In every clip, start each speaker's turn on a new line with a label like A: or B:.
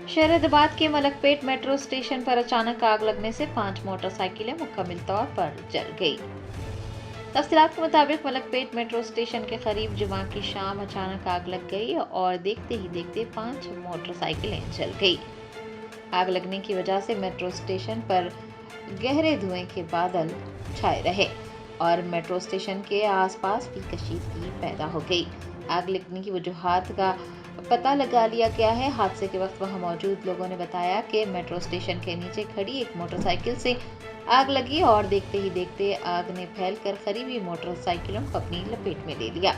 A: शहर हैदराबाद के Malakpet metro station पर अचानक आग लगने से 5 मोटरसाइकिलें मुकम्मल तौर पर जल गई। तफसीलात के मुताबिक मलकपेट मेट्रो स्टेशन के करीब जुमा की शाम अचानक आग लग गई और देखते ही देखते 5 मोटरसाइकिलें जल गई। आग लगने की वजह से मेट्रो स्टेशन पर गहरे धुएं के बादल छाए रहे और मेट्रो स्टेशन के आसपास भी कशीदगी पैदा हो गई। आग लगने की वजूहात का पता लगा लिया गया है। हादसे के वक्त वहां मौजूद लोगों ने बताया कि मेट्रो स्टेशन के नीचे खड़ी एक मोटरसाइकिल से आग लगी और देखते ही देखते आग ने फैलकर करीबी मोटरसाइकिलों को अपनी लपेट में ले लिया।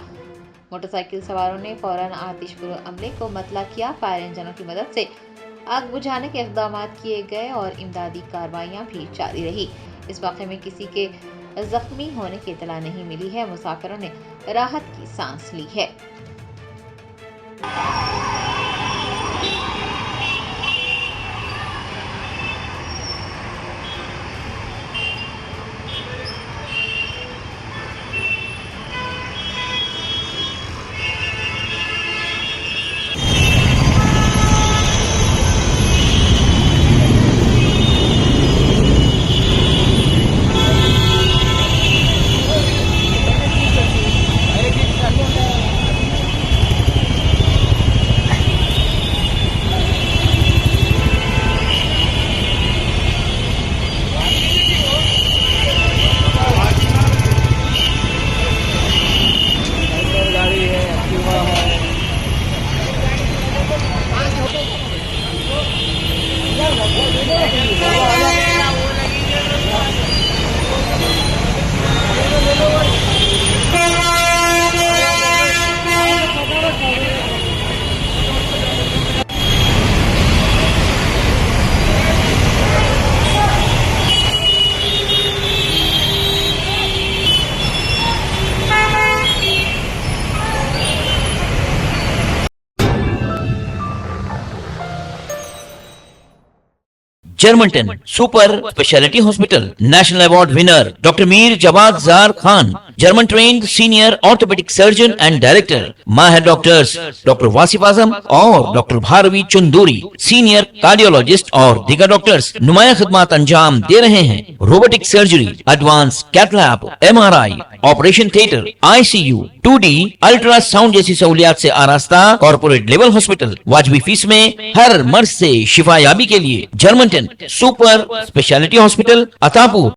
A: मोटरसाइकिल सवारों ने फौरन आतिशपुर अमले को मतला किया। फायर इंजनों की मदद से आग बुझाने के इक़दाम किए गए और इमदादी कार्रवाइयां भी जारी रही। इस वाक़े में किसी के जख्मी होने की इतला नहीं मिली है। मुसाफिरों ने राहत की सांस ली है।
B: जर्मनटन super speciality hospital national award winner doctor Mir Jawad Jar Khan, German trained senior orthopaedic surgeon and director, माहिर डॉक्टर्स डॉक्टर वासिफ आजम और doctor Bharavi Chanduri, senior cardiologist और दीगर डॉक्टर्स नुमाया खिदमत अंजाम दे रहे हैं। Robotic surgery, advance cath lab, MRI, operation theatre, ICU, 2D ultrasound जैसी सहूलियात से आरास्ता कॉर्पोरेट लेवल हॉस्पिटल। वाजबी फीस में हर मर्ज से शिफायाबी के लिए Germanton super speciality hospital, Attapur.